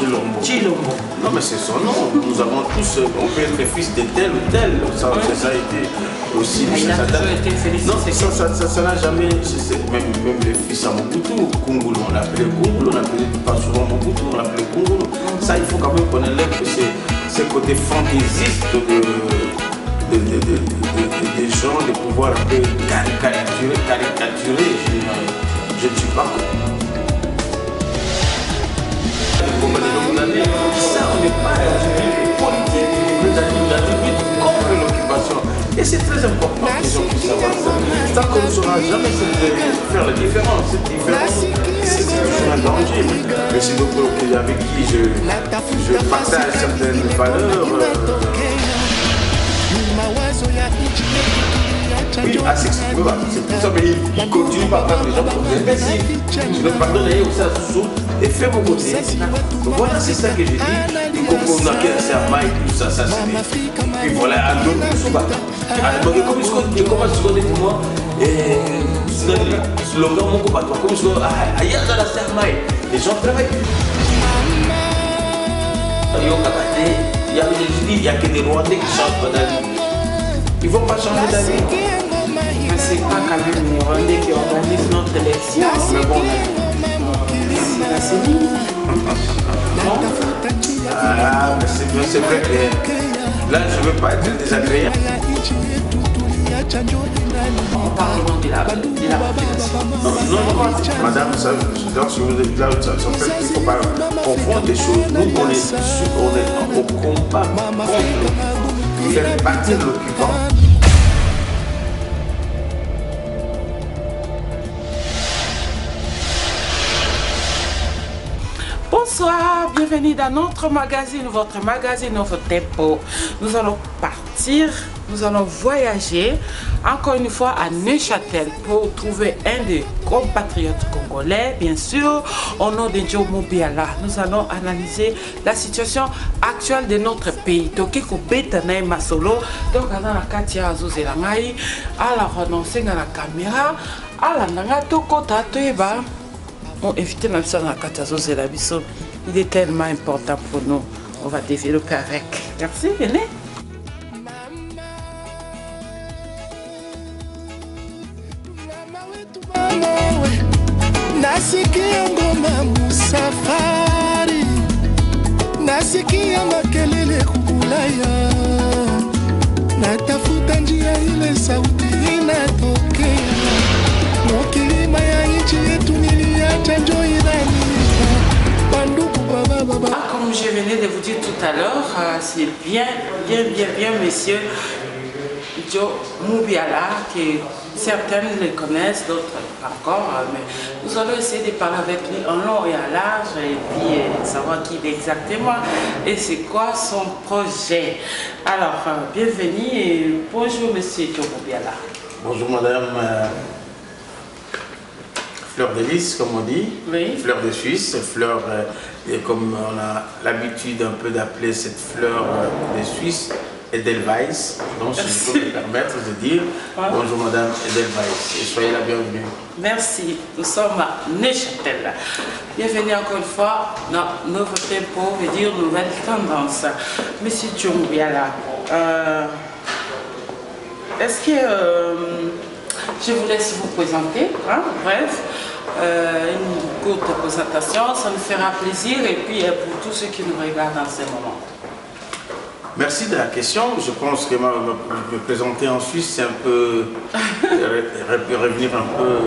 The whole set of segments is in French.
Chilombo. Chilombo. Non, mais c'est son nom. Nous avons tous, on peut être fils de tel ou tel. Ça a été aussi. Il a toujours été félicité. Non, ça n'a jamais. Même les fils à Mobutu, Kungulu, on l'appelait Kungulu, on l'appelait pas souvent Mobutu, on l'appelait Kungulu. Ça, il faut quand même qu'on élève que c'est côté fantaisiste des gens, de pouvoir un peu caricaturer. Je ne suis pas ça, on n'est pas politique, nous avons contre l'occupation. Et c'est très important que les gens puissent savoir ça. Tant qu'on ne saura jamais faire la différence, cette différence, c'est toujours un danger. Mais c'est donc avec qui je partage certaines valeurs. Oui, à s'exprimer, c'est pour ça qu'il continue par prendre les gens pour des imbéciles. Je leur pardonne aussi à Soussou et fait mon côté. Donc voilà, c'est ça que j'ai dit. Il comprend dans quel serment, tout ça, ça c'est dit. Puis voilà, à d'autres, tout ça. Donc comme il commence à se connaître pour moi, et c'est le slogan mon combattant. Comme je dis, ailleurs dans la serment, les gens travaillent. Il n'y a que des Rwandais qui changent pas d'avis. Ils ne vont pas changer d'avis. Mais c'est pas quand même les Rwandais qui organisent notre élection. Mais bon. C'est libre. Ah, mais c'est vrai que là, je ne veux pas être désagréable. On parle de la population. Non, madame, ça, si vous êtes là, ça fait qu'il ne faut pas confondre des choses. Nous, on est au combat contre faire partir l'occupant. Bonsoir, bienvenue dans notre magazine, votre magazine Nouveau Tempo. Nous allons partir, nous allons voyager encore une fois à Neuchâtel pour trouver un des compatriotes congolais, bien sûr, au nom de Joe Mobiala. Nous allons analyser la situation actuelle de notre pays. Donc, Masolo, donc, on a la Katia Azuzelangai, à la renoncer à la caméra, à la Nangatoko Tatoeba. On évite la mission dans la catastrophe de la mission. Il est tellement important pour nous. On va développer avec. Merci, venez. Nasikia ngoma musafari, nasikia makelele kukulaya, natafuta njia ile sauti inatokea, mukilima ya nchi yetu niliacha njo inanipa, banduku baba baba. Comme je venais de vous dire tout à l'heure, c'est bien, monsieur Joe Mobiala, que certains le connaissent, d'autres pas encore, mais nous allons essayer de parler avec lui en long et en large et puis savoir qui il est exactement et c'est quoi son projet. Alors, bienvenue et bonjour monsieur Joe Mobiala. Bonjour madame Fleur de Lys, comme on dit, oui. Fleur de Suisse, fleur, et comme on a l'habitude un peu d'appeler cette fleur de Suisse, Edelweiss, donc je peux me permettre de dire bonjour madame Edelweiss et soyez la bienvenue. Merci, nous sommes à Neuchâtel. Bienvenue encore une fois dans Nouveau Tempo, veut dire nouvelle tendance. Monsieur Joe Mobiala, est-ce que je vous laisse vous présenter, hein, bref, une courte présentation, ça nous fera plaisir et puis pour tous ceux qui nous regardent en ce moment. Merci de la question. Je pense que me présenter en Suisse, c'est un peu revenir un peu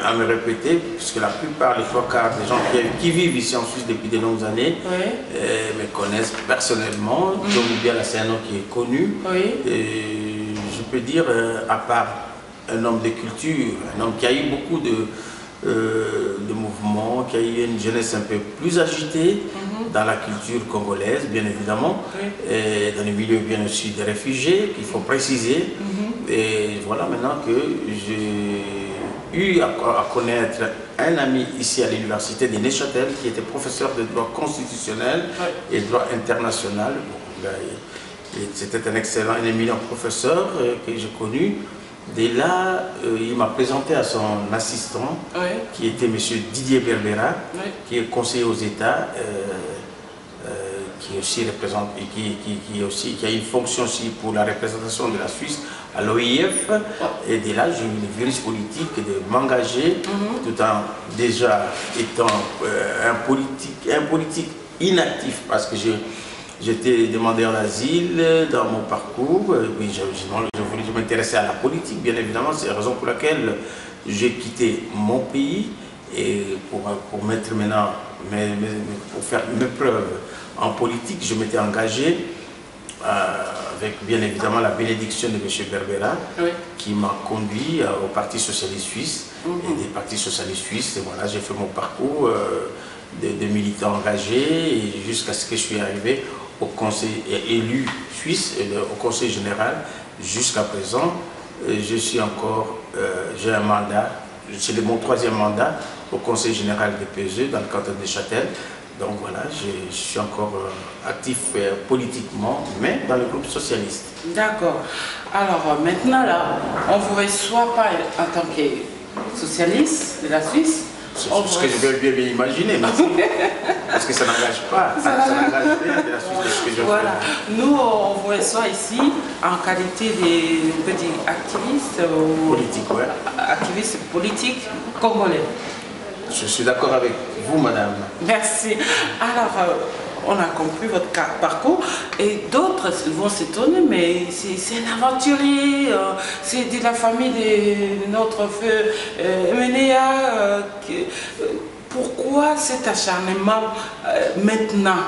à me répéter, puisque la plupart, les trois quarts des gens qui vivent ici en Suisse depuis de longues années me connaissent personnellement. Joe Mobiala, c'est un homme qui est connu. Et je peux dire, à part un homme de culture, un homme qui a eu beaucoup de mouvements, qui a eu une jeunesse un peu plus agitée dans la culture congolaise, bien évidemment, et dans les milieux bien aussi des réfugiés, qu'il faut préciser. Et voilà maintenant que j'ai eu à connaître un ami ici à l'université de Neuchâtel qui était professeur de droit constitutionnel et droit international. C'était un excellent, un éminent professeur que j'ai connu. Dès là, il m'a présenté à son assistant, qui était M. Didier Berbera, qui est conseiller aux États qui aussi représente et qui a une fonction aussi pour la représentation de la Suisse à l'OIF. Et dès là, j'ai eu le virus politique de m'engager tout en déjà étant un politique inactif parce que j'étais demandeur d'asile dans mon parcours. Oui, je m'intéressais à la politique, bien évidemment. C'est la raison pour laquelle j'ai quitté mon pays et pour mettre maintenant, pour faire mes preuves en politique, je m'étais engagé avec bien évidemment la bénédiction de M. Berbera, qui m'a conduit au Parti Socialiste Suisse et des partis socialistes suisses. Et voilà, j'ai fait mon parcours de militant engagé jusqu'à ce que je suis arrivé au conseil élu suisse, au conseil général. Jusqu'à présent, je suis encore, j'ai un mandat, c'est mon 3e mandat au conseil général des PSE dans le canton de Neuchâtel. Donc voilà, je suis encore actif politiquement, mais dans le groupe socialiste. D'accord. Alors maintenant, là, on ne vous reçoit pas en tant que socialiste de la Suisse. C'est ce que je veux bien imaginer, parce que ça n'engage pas, ça n'engage rien de la Suisse de ce que je voilà. Fais. Nous, on vous reçoit ici en qualité de petits activistes politiques, activistes politiques congolais. Je suis d'accord avec vous, madame. Merci. Alors, on a compris votre parcours et d'autres vont s'étonner, mais c'est un aventurier, c'est de la famille de notre feu Emenea. Pourquoi cet acharnement maintenant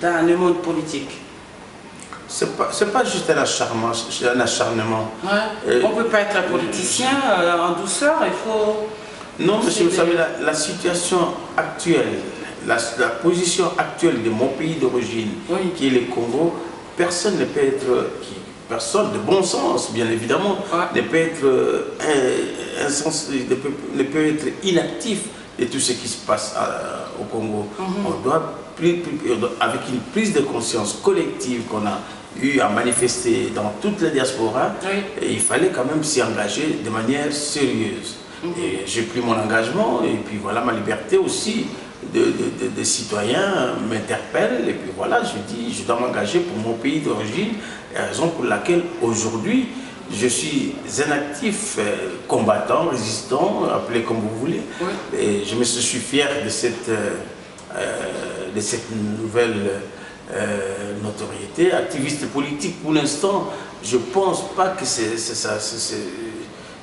dans le monde politique? C'est pas juste un acharnement. Ouais. On ne peut pas être politicien en douceur, il faut... Non, monsieur, vous savez, la situation actuelle, la position actuelle de mon pays d'origine, qui est le Congo, personne ne peut être, personne de bon sens, bien évidemment, ne peut être ne peut être inactif de tout ce qui se passe au Congo. On doit, avec une prise de conscience collective qu'on a eu à manifester dans toute la diaspora, et il fallait quand même s'y engager de manière sérieuse. Et j'ai pris mon engagement, et puis voilà, ma liberté aussi de citoyen m'interpelle, et puis voilà, je dis, je dois m'engager pour mon pays d'origine, raison pour laquelle aujourd'hui, je suis un actif combattant, résistant, appelez comme vous voulez, et je me suis fier de cette nouvelle notoriété. Activiste politique, pour l'instant, je ne pense pas que c'est ça.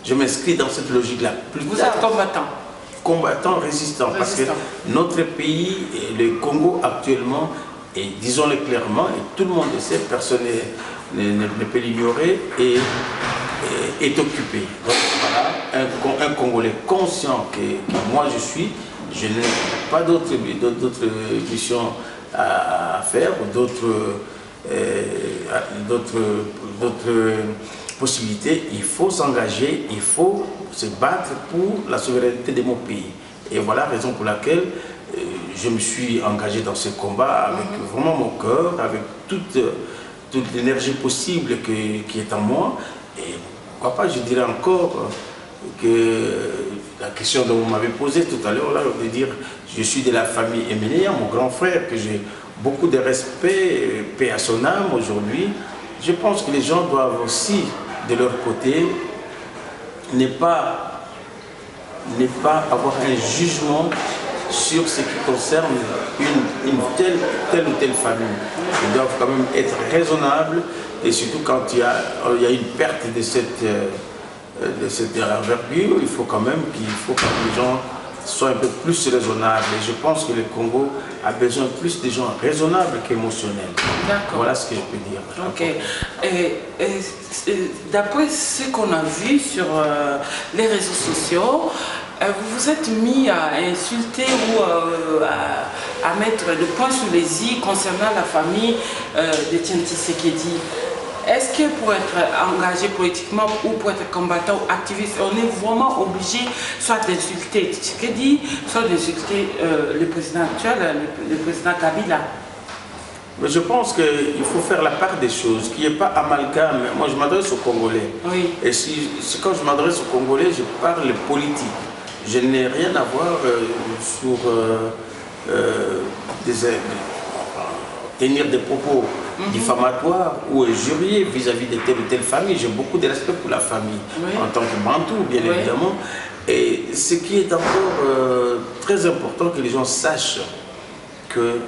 Je m'inscris dans cette logique-là. Vous êtes combattant? Combattant, résistant. Parce que notre pays, le Congo actuellement, et disons-le clairement, et tout le monde le sait, personne ne peut l'ignorer, est occupé. Donc voilà, un Congolais conscient que moi je suis, je n'ai pas d'autres missions à faire, d'autres possibilités. Il faut s'engager, il faut se battre pour la souveraineté de mon pays. Et voilà la raison pour laquelle je me suis engagé dans ce combat avec vraiment mon cœur, avec toute l'énergie possible qui est en moi. Et pourquoi pas, je dirais encore que la question dont vous m'avez posée tout à l'heure, là, de dire je suis de la famille Emenea, mon grand frère, que j'ai beaucoup de respect, paix à son âme aujourd'hui. Je pense que les gens doivent aussi, de leur côté, ne pas avoir un jugement sur ce qui concerne une telle ou telle famille. Ils doivent quand même être raisonnables, et surtout quand il y a une perte de cette envergure, il faut quand même que les gens soient un peu plus raisonnables. Et je pense que le Congo a besoin plus de gens raisonnables qu'émotionnels. Voilà ce que je peux dire. Ok. Et d'après ce qu'on a vu sur les réseaux sociaux, vous vous êtes mis à insulter ou à mettre le point sur les i concernant la famille de Etienne Tshisekedi. Est-ce que pour être engagé politiquement ou pour être combattant ou activiste, on est vraiment obligé soit d'insulter Tshisekedi, soit d'insulter le président actuel, le président Kabila? Mais je pense qu'il faut faire la part des choses, qu'il n'y ait pas amalgame. Moi, je m'adresse aux Congolais. Oui. Et quand je m'adresse aux Congolais, je parle politique. Je n'ai rien à voir sur tenir des propos diffamatoires ou injuriés vis-à-vis de telle ou telle famille. J'ai beaucoup de respect pour la famille en tant que Bantou, bien évidemment. Et ce qui est encore très important, que les gens sachent que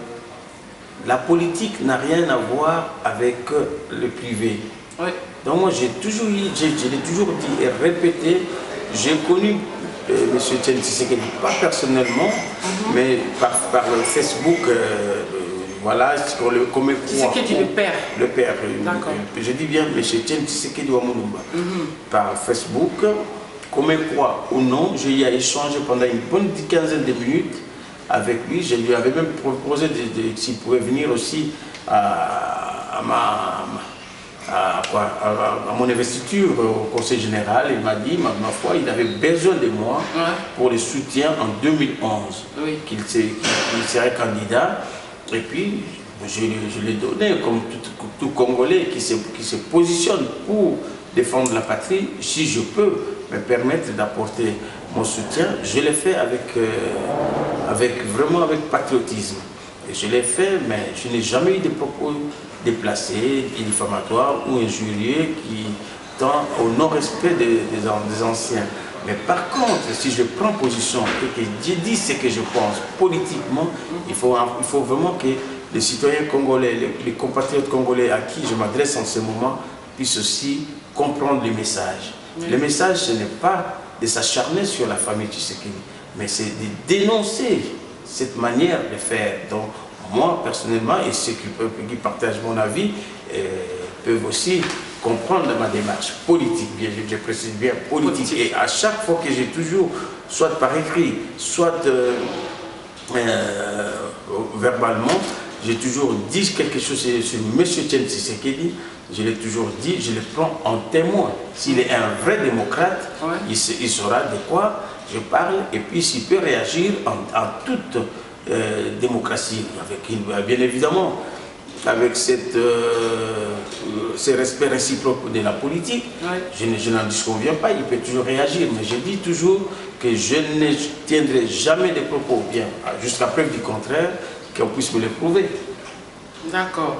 la politique n'a rien à voir avec le privé. Donc moi j'ai toujours dit et répété, j'ai connu M. Etienne Tshisekedi, pas personnellement, mais par le Facebook, voilà, comme Tshisekedi le père. Le père. Je dis bien M. Etienne Tshisekedi Wamulumba. Par Facebook, comme quoi ou non, j'ai eu à échanger pendant une bonne quinzaine de minutes avec lui. Je lui avais même proposé s'il pouvait venir aussi à mon investiture au Conseil général. Il m'a dit, ma foi, il avait besoin de moi pour le soutien en 2011, qu'il serait candidat. Et puis, je l'ai donné comme tout Congolais qui se positionne pour défendre la patrie. Si je peux me permettre d'apporter mon soutien, je l'ai fait vraiment avec patriotisme. Et je l'ai fait, mais je n'ai jamais eu de propos déplacés, diffamatoires ou injurieux qui tendent au non-respect des anciens. Mais par contre, si je prends position et que je dis ce que je pense politiquement, il faut vraiment que les citoyens congolais, les compatriotes congolais à qui je m'adresse en ce moment, puissent aussi comprendre le message. Le message, ce n'est pas de s'acharner sur la famille Tshisekedi, mais c'est de dénoncer cette manière de faire. Donc, moi, personnellement, et ceux qui partagent mon avis, peuvent aussi comprendre ma démarche politique, je précise bien politique. Et à chaque fois que j'ai toujours, soit par écrit, soit verbalement, j'ai toujours dit quelque chose sur M. Etienne Tshisekedi, je l'ai toujours dit, je le prends en témoin. S'il est un vrai démocrate, il saura de quoi je parle, et puis s'il peut réagir en toute démocratie, bien évidemment, avec ce respect réciproque de la politique, je n'en disconviens pas, il peut toujours réagir, mais je dis toujours que je ne tiendrai jamais des propos, bien, jusqu'à preuve du contraire, qu'on puisse me le prouver. D'accord.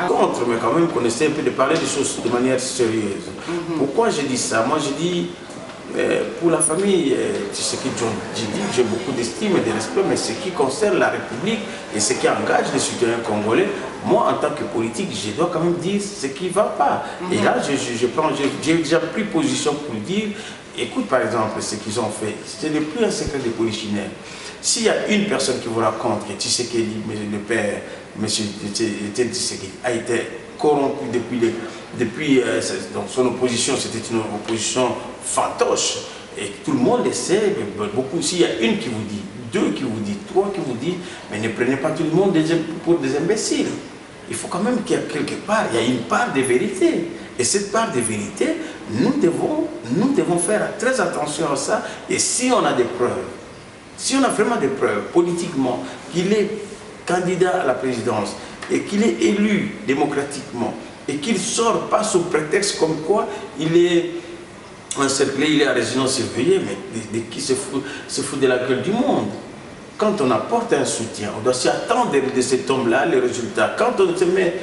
Contre, mais quand même qu'on essaie un peu de parler des choses de manière sérieuse. Pourquoi je dis ça? Moi je dis, pour la famille, j'ai beaucoup d'estime et de respect, mais ce qui concerne la République et ce qui engage les citoyens congolais, moi en tant que politique, je dois quand même dire ce qui ne va pas. Et là, j'ai déjà pris position pour dire, écoute par exemple ce qu'ils ont fait, ce n'est plus un secret de polichinelle. S'il y a une personne qui vous raconte que Tshisekedi, le père, M. Etienne Tshisekedi, a été corrompu depuis donc son opposition, c'était une opposition fantoche. Et tout le monde le sait, beaucoup. S'il y a une qui vous dit, deux qui vous dit, trois qui vous dit, mais ne prenez pas tout le monde pour des imbéciles. Il faut quand même qu'il y ait quelque part, il y a une part de vérité. Et cette part de vérité, nous devons faire très attention à ça. Et si on a des preuves, si on a vraiment des preuves politiquement qu'il est candidat à la présidence et qu'il est élu démocratiquement et qu'il ne sort pas sous prétexte comme quoi il est encerclé, il est à résidence surveillée, mais qui se fout de la gueule du monde. Quand on apporte un soutien, on doit s'y attendre de cet homme-là, les résultats. Quand on se met,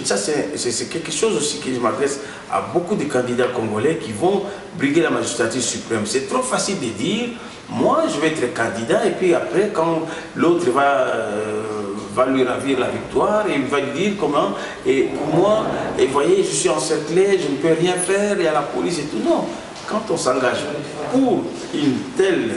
ça c'est quelque chose aussi que je m'adresse à beaucoup de candidats congolais qui vont briguer la magistrature suprême. C'est trop facile de dire, moi je vais être candidat et puis après quand l'autre va lui ravir la victoire et il va lui dire comment, et pour moi, et voyez, je suis encerclé, je ne peux rien faire, il y a la police et tout. Non, quand on s'engage pour une telle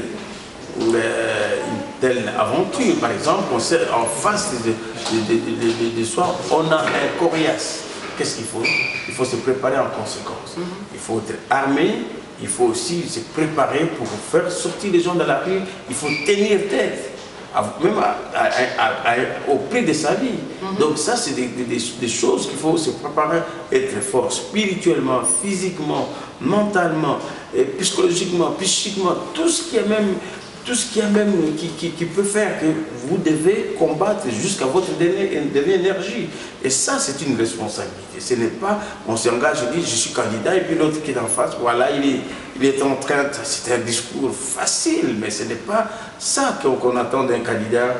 aventure, par exemple, on sait en face de soi, on a un coriace. Qu'est-ce qu'il faut? Il faut se préparer en conséquence. Il faut être armé, il faut aussi se préparer pour faire sortir les gens de la rue, il faut tenir tête, même au prix de sa vie. Donc ça, c'est des choses qu'il faut se préparer, être fort spirituellement, physiquement, mentalement, psychologiquement, psychiquement, tout ce qui peut faire que vous devez combattre jusqu'à votre dernière énergie. Et ça, c'est une responsabilité. Ce n'est pas, on s'engage, je dis, je suis candidat, et puis l'autre qui est en face, voilà, il est en train, c'est un discours facile, mais ce n'est pas ça qu'on attend d'un candidat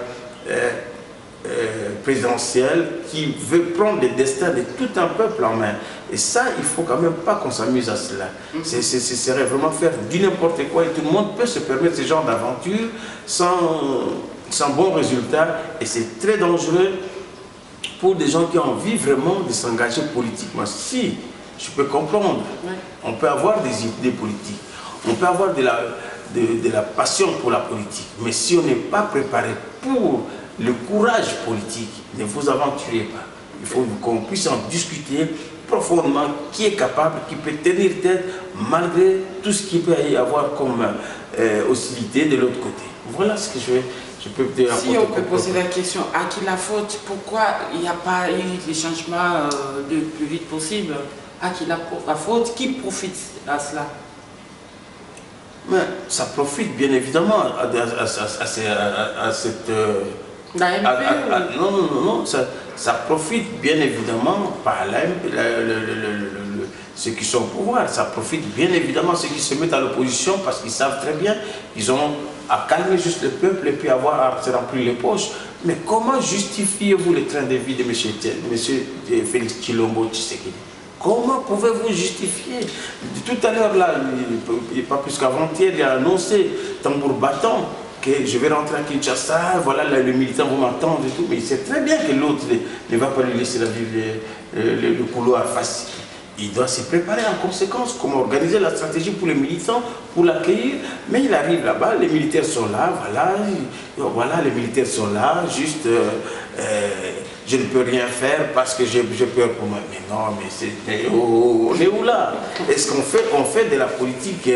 présidentielle qui veut prendre le destin de tout un peuple en main. Et ça, il ne faut quand même pas qu'on s'amuse à cela. Ce serait vraiment faire du n'importe quoi et tout le monde peut se permettre ce genre d'aventure sans bon résultat. Et c'est très dangereux pour des gens qui ont envie vraiment de s'engager politiquement. Si, je peux comprendre, on peut avoir des idées politiques, on peut avoir de la passion pour la politique, mais si on n'est pas préparé pour le courage politique, ne vous aventurez pas. Il faut qu'on puisse en discuter profondément, qui est capable, qui peut tenir tête malgré tout ce qu'il peut y avoir comme hostilité de l'autre côté. Voilà ce que je peux te rapporter. Si on peut poser la question, à qui la faute? Pourquoi il n'y a pas eu les changements le plus vite possible? À qui la faute? Qui profite à cela? Mais ça profite bien évidemment à cette... non, ça profite bien évidemment par ceux qui sont au pouvoir, ça profite bien évidemment ceux qui se mettent à l'opposition parce qu'ils savent très bien qu'ils ont à calmer juste le peuple et puis avoir à se remplir les poches. Mais comment justifiez-vous le train de vie de M. Félix Tshilombo Tshisekedi? Comment pouvez-vous justifier? Tout à l'heure, là, pas plus qu'avant-hier, il a annoncé, tambour battant, que je vais rentrer à Kinshasa, voilà, là, le militant va m'attendre et tout. Mais il sait très bien que l'autre ne va pas lui laisser la vivre le couloir facile. Il doit se préparer en conséquence, comment organiser la stratégie pour les militants, pour l'accueillir. Mais il arrive là-bas, les militaires sont là, voilà, les militaires sont là, juste... je ne peux rien faire parce que j'ai peur pour moi. Mais non, mais on est où là? Est-ce qu'on fait de la politique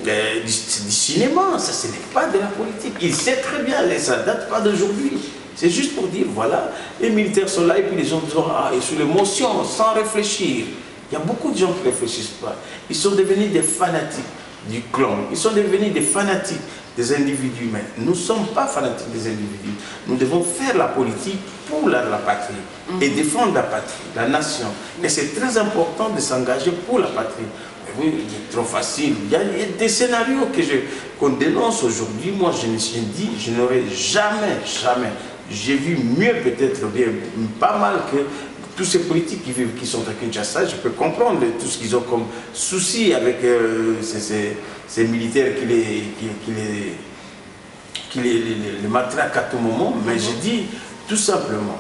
du cinéma? Ça, ce n'est pas de la politique. Il sait très bien, ça ne date pas d'aujourd'hui. C'est juste pour dire, voilà, les militaires sont là et puis les gens disent, ah, et sous l'émotion, sans réfléchir. Il y a beaucoup de gens qui ne réfléchissent pas. Ils sont devenus des fanatiques du clan. Ils sont devenus des fanatiques des individus. Mais nous ne sommes pas fanatiques des individus. Nous devons faire la politique pour la patrie et défendre la patrie, la nation. Et c'est très important de s'engager pour la patrie. Mais oui, c'est trop facile. Il y a des scénarios qu'on dénonce aujourd'hui. Moi, je me suis dit, je n'aurais jamais, j'ai vu mieux peut-être, bien pas mal que tous ces politiques qui sont à Kinshasa. Je peux comprendre tout ce qu'ils ont comme souci avec ces militaires qui les matraquent à tout moment. Mais je dis tout simplement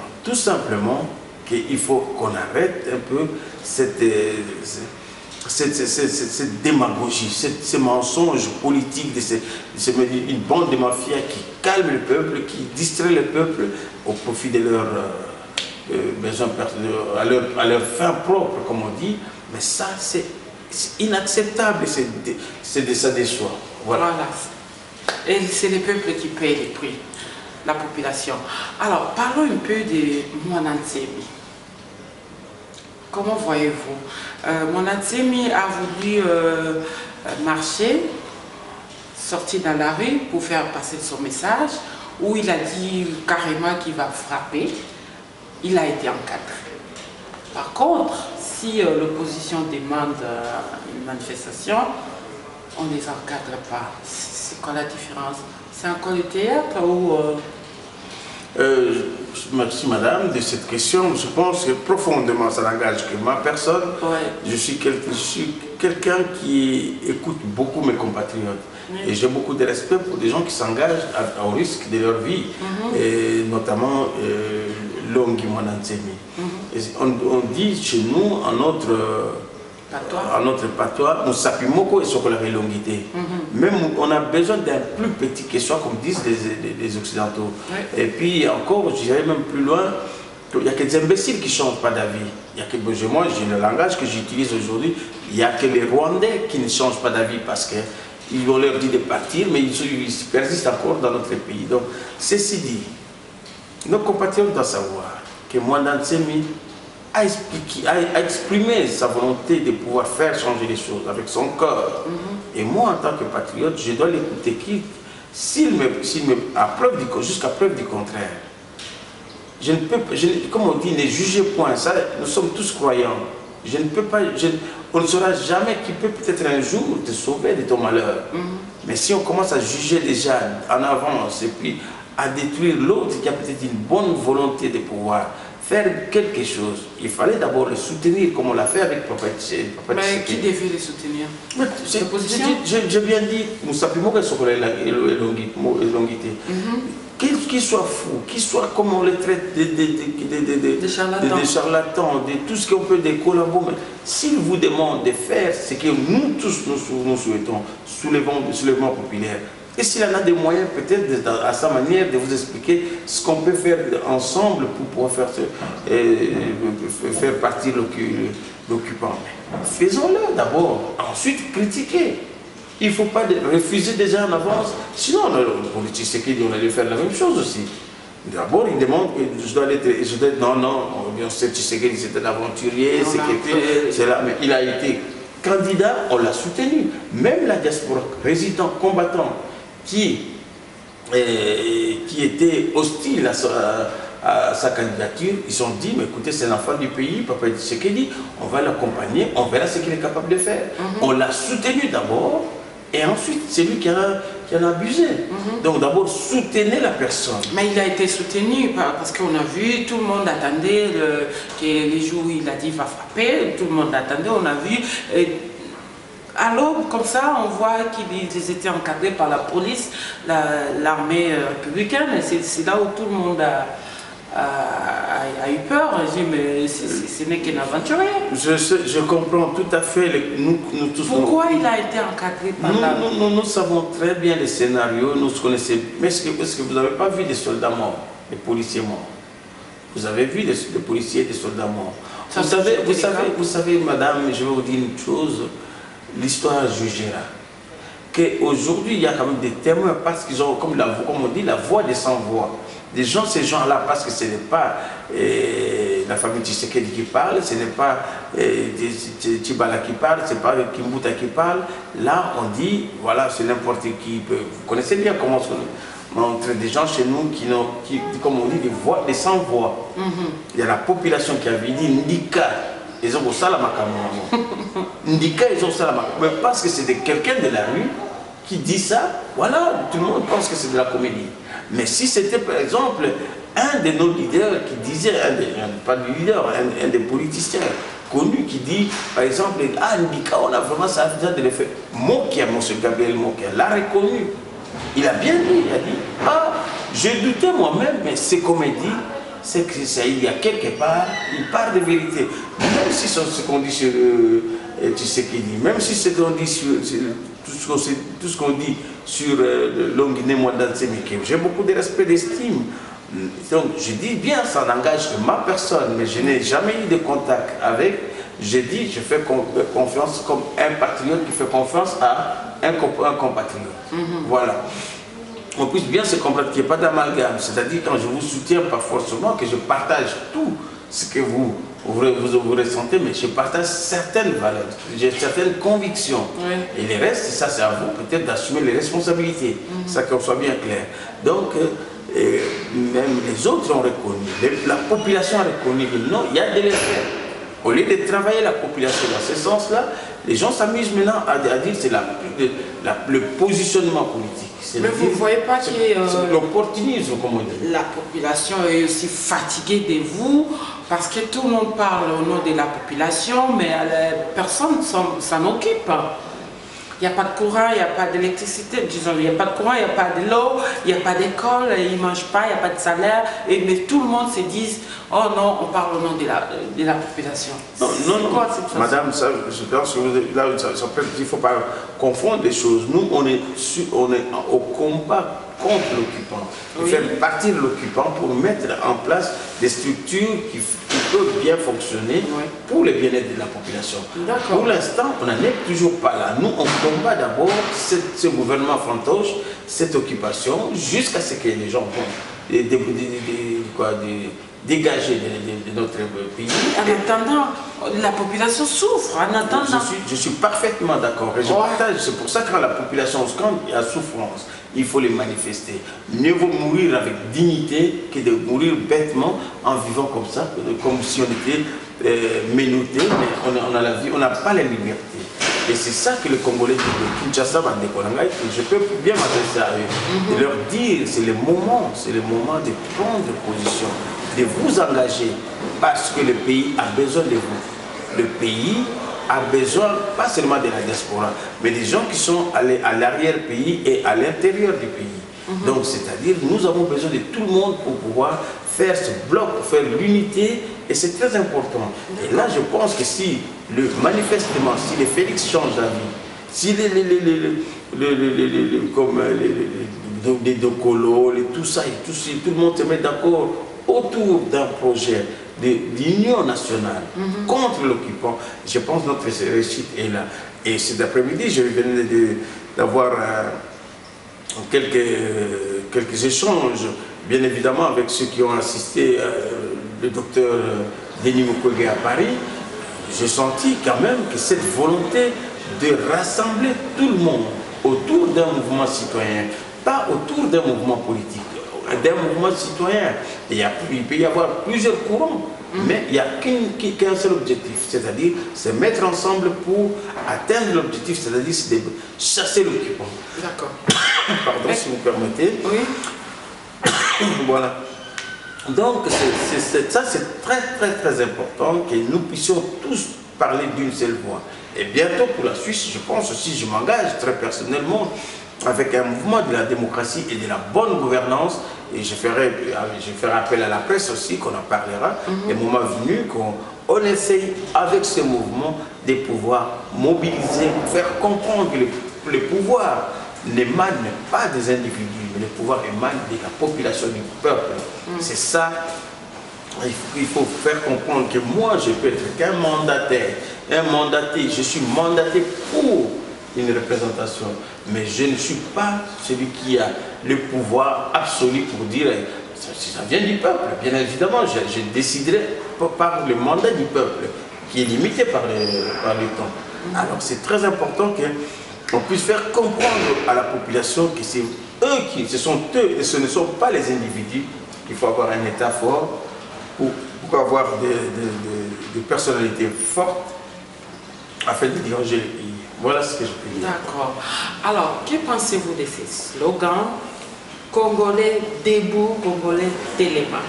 qu'il faut qu'on arrête un peu cette démagogie, ces mensonges politiques, une bande de mafias qui calme le peuple, qui distrait le peuple au profit de leurs besoins, à leur fin propre, comme on dit. Mais ça, c'est inacceptable, ça déçoit. Voilà. Et c'est le peuple qui paye les prix, la population. Alors, parlons un peu de Mwanantsemi. Comment voyez-vous? Mwanantsemi a voulu marcher, sortir dans la rue pour faire passer son message, où il a dit carrément qu'il va frapper. Il a été encadré. Par contre, si l'opposition demande une manifestation, on ne les encadre pas. C'est quoi la différence? C'est encore le théâtre ou... Merci madame de cette question. Je pense que profondément ça n'engage que ma personne. Je suis quelqu'un qui écoute beaucoup mes compatriotes. Et j'ai beaucoup de respect pour des gens qui s'engagent au risque de leur vie, et notamment Longi Mwanantsemi. On dit chez nous, en notre patois, on s'appuie beaucoup sur la longité. Même on a besoin d'un plus petit que soi, comme disent les Occidentaux. Et puis encore, je dirais même plus loin, il n'y a que des imbéciles qui ne changent pas d'avis. Moi, j'ai le langage que j'utilise aujourd'hui, il n'y a que les Rwandais qui ne changent pas d'avis parce que on leur dit de partir, mais ils persistent encore dans notre pays. Donc, ceci dit, nos compatriotes doivent savoir que Mwanantsemi a exprimé sa volonté de pouvoir faire changer les choses avec son cœur. Et moi, en tant que patriote, je dois l'écouter. Jusqu'à preuve du contraire, je ne peux pas, comme on dit, ne jugez point. Ça, nous sommes tous croyants. Je ne peux pas, on ne saura jamais qui peut peut-être un jour te sauver de ton malheur. Mais si on commence à juger déjà en avance et puis à détruire l'autre qui a peut-être une bonne volonté de pouvoir faire quelque chose, il fallait d'abord le soutenir comme on l'a fait avec Papa Tshisekedi. Mais qui devait les soutenir? J'ai bien dit, Moussa Pimo, qu'elle soit l'ongité. Qu'il soit fou, qu'il soit comme on les traite des charlatans, de tout ce qu'on peut, des collabos. S'il vous demande de faire ce que nous tous nous souhaitons, soulèvement populaire, et s'il en a des moyens, peut-être à sa manière de vous expliquer ce qu'on peut faire ensemble pour pouvoir faire partir l'occupant. Faisons-le d'abord, ensuite critiquer. Il ne faut pas refuser déjà en avance, sinon le politicien qui dit on allait faire la même chose aussi. D'abord, il demande que je dois être, non, bien sûr, Tshisekedi c'était un aventurier, c'est là, mais il a été candidat, on l'a soutenu. Même la diaspora, résident, combattant, qui était hostile à sa candidature, ils se sont dit, mais écoutez, c'est l'enfant du pays, Papa Tshisekedi, on va l'accompagner, on verra ce qu'il est capable de faire. On l'a soutenu d'abord, et ensuite, c'est lui qui en a abusé. Donc d'abord, soutenez la personne. Mais il a été soutenu parce qu'on a vu, tout le monde attendait que les jours où il a dit il va frapper, tout le monde attendait, on a vu. À l'aube, comme ça, on voit qu'ils étaient encadrés par la police, l'armée républicaine, et c'est là où tout le monde a eu peur. Je dis, mais ce n'est qu'un aventurier. Je comprends tout à fait. Nous tous. Pourquoi il a été encadré par nous savons très bien les scénarios, nous connaissons. Mais est-ce que vous n'avez pas vu des soldats morts, des policiers morts? Vous avez vu des policiers et des soldats morts? Vous savez, madame, je vais vous dire une chose. L'histoire jugera qu'aujourd'hui il y a quand même des témoins parce qu'ils ont, comme on dit, la voix des sans-voix. Ces gens-là, parce que ce n'est pas la famille Tshisekedi qui parle, ce n'est pas Tchibala qui parle, ce n'est pas Kimbuta qui parle. Là, on dit, voilà, c'est n'importe qui. Vous connaissez bien comment on traite des gens chez nous qui, comme on dit, des sans-voix. Il y a la population qui avait dit Ndika. Ils ont ça la macabre. Ndika, ils ont ça la macabre. Mais parce que c'était quelqu'un de la rue qui dit ça, voilà, tout le monde pense que c'est de la comédie. Mais si c'était par exemple un de nos leaders qui disait, pas de leader, un des politiciens connus qui dit, par exemple, ah Ndika, on a vraiment ça de le faire. Mokia, M. Gabriel Mokia, l'a reconnu. Il a bien dit, il a dit, ah, j'ai douté moi-même, mais c'est comédie. C'est qu'il y a quelque part une part de vérité. Même si ce qu'on dit sur Tshisekedi, même si ce qu'on dit sur tout ce qu'on dit sur Longine Mwandanse Mike, j'ai beaucoup de respect, d'estime. Donc je dis bien, ça n'engage que ma personne, mais je n'ai jamais eu de contact avec. J'ai dit, je fais confiance comme un patriote qui fait confiance à un compatriote. Voilà. On puisse bien se comprendre qu'il n'y a pas d'amalgame, c'est-à-dire quand je vous soutiens pas forcément que je partage tout ce que vous ressentez, mais je partage certaines valeurs, j'ai certaines convictions. Et les restes, ça c'est à vous peut-être d'assumer les responsabilités, ça qu'on soit bien clair. Donc, même les autres ont reconnu, la population a reconnu que non, il y a de l'effet. Au lieu de travailler la population dans ce sens-là, les gens s'amusent maintenant à dire que c'est le positionnement politique. Mais vous ne voyez pas que l'opportunisme, comme on dit. La population est aussi fatiguée de vous, parce que tout le monde parle au nom de la population, mais personne s'en occupe. Il n'y a pas de courant, il n'y a pas d'électricité, disons, il n'y a pas de courant, il n'y a pas de l'eau, il n'y a pas d'école, ils ne mangent pas, il n'y a pas de salaire, mais tout le monde se dit, oh non, on parle au nom de la population. Non, madame, ça, je pense que là, il ne faut pas confondre les choses. Nous, on est au combat contre l'occupant, faire partir l'occupant pour mettre en place des structures qui peuvent bien fonctionner pour le bien-être de la population. Pour l'instant, on n'en est toujours pas là. Nous, on combat d'abord ce gouvernement fantoche, cette occupation, jusqu'à ce que les gens vont dégager de notre pays. En attendant, la population souffre. En attendant. Je suis parfaitement d'accord. Et je partage. C'est pour ça que quand la population scande, il y a souffrance. Il faut les manifester. Mieux vaut mourir avec dignité que de mourir bêtement en vivant comme ça, comme si on était menotté, mais on a la vie, on n'a pas la liberté. Et c'est ça que les Congolais de Kinshasa, je peux bien m'adresser à eux. Et leur dire, c'est le moment de prendre position, de vous engager, parce que le pays a besoin de vous. Le pays a besoin, pas seulement de la diaspora, mais des gens qui sont allés à l'arrière-pays et à l'intérieur du pays. Donc, c'est-à-dire, nous avons besoin de tout le monde pour pouvoir faire ce bloc, pour faire l'unité, et c'est très important. Et là, je pense que si, manifestement, si les Félix changent d'avis, si les Dokolo, tout ça, et tout le monde se met d'accord autour d'un projet d'union nationale contre l'occupant, je pense que notre réussite est là. Et cet après-midi, je venais d'avoir quelques échanges, bien évidemment, avec ceux qui ont assisté le docteur Denis Mukwege à Paris. J'ai senti quand même que cette volonté de rassembler tout le monde autour d'un mouvement citoyen, pas autour d'un mouvement politique, d'un mouvement citoyen. Il peut y avoir plusieurs courants, mais il n'y a qu'un seul objectif, c'est-à-dire se mettre ensemble pour atteindre l'objectif, c'est-à-dire chasser l'occupant. D'accord. Pardon, si vous permettez. Oui. Voilà. Donc, ça c'est très important que nous puissions tous parler d'une seule voix. Et bientôt pour la Suisse, je pense aussi, je m'engage très personnellement avec un mouvement de la démocratie et de la bonne gouvernance. Et je ferai appel à la presse aussi, qu'on en parlera, le moment venu, qu'on essaye avec ce mouvement de pouvoir mobiliser, faire comprendre que le pouvoir n'émane pas des individus, mais le pouvoir émane de la population, du peuple. C'est ça, il faut faire comprendre que moi, je peux être qu'un mandataire. Un mandaté, je suis mandaté pour une représentation, mais je ne suis pas celui qui a le pouvoir absolu pour dire, ça vient du peuple. Bien évidemment, je déciderai par le mandat du peuple, qui est limité par le temps. Alors c'est très important qu'on puisse faire comprendre à la population que c'est eux ce sont eux et ce ne sont pas les individus. Il faut avoir un État fort pour avoir des personnalités fortes afin de diriger le pays. Voilà ce que je peux dire. D'accord. Alors, que pensez-vous de ces slogans? Congolais debout, Congolais téléma.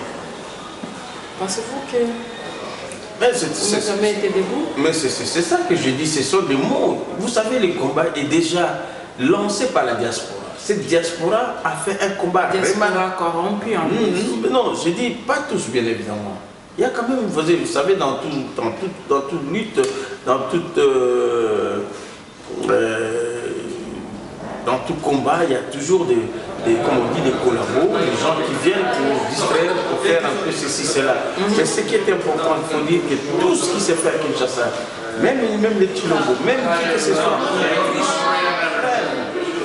Pensez-vous que vous n'avez jamais été debout? Mais c'est ça que je dis, ce sont des mots. Vous savez, le combat est déjà lancé par la diaspora. Cette diaspora a fait un combat. Diaspora corrompue en plus. Non, je dis pas tous, bien évidemment. Il y a quand même, vous savez, dans toute lutte, dans tout combat, il y a toujours comme on dit, des collabos, des gens qui viennent pour distraire, pour faire un peu ceci, cela. Mais ce qui est important, il faut dire que tout ce qui se fait à Kinshasa, même les Chilombo, même qui que ce soit,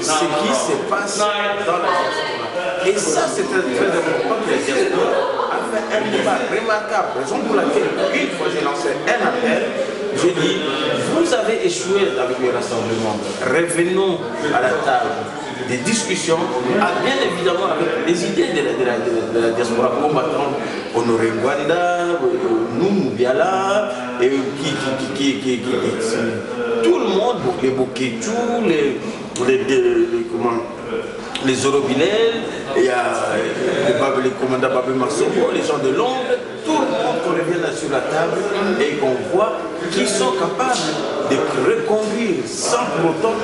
ce qui se passe dans la diaspora. Et ça, c'est très important que la diaspora a fait un débat remarquable. Raison pour laquelle, une fois j'ai lancé un appel, j'ai dit, vous avez échoué avec le rassemblement. Revenons à la table des discussions, bien évidemment avec les idées de la diaspora combattante, Honoré Ngwanda, nous, Biala, et tout le monde, les Boketou, les Orobilel, il y a les commandants Babé Massogo, les gens de Londres, tout le monde qu'on revienne sur la table et qu'on voit qui sont capables de reconduire sans pour autant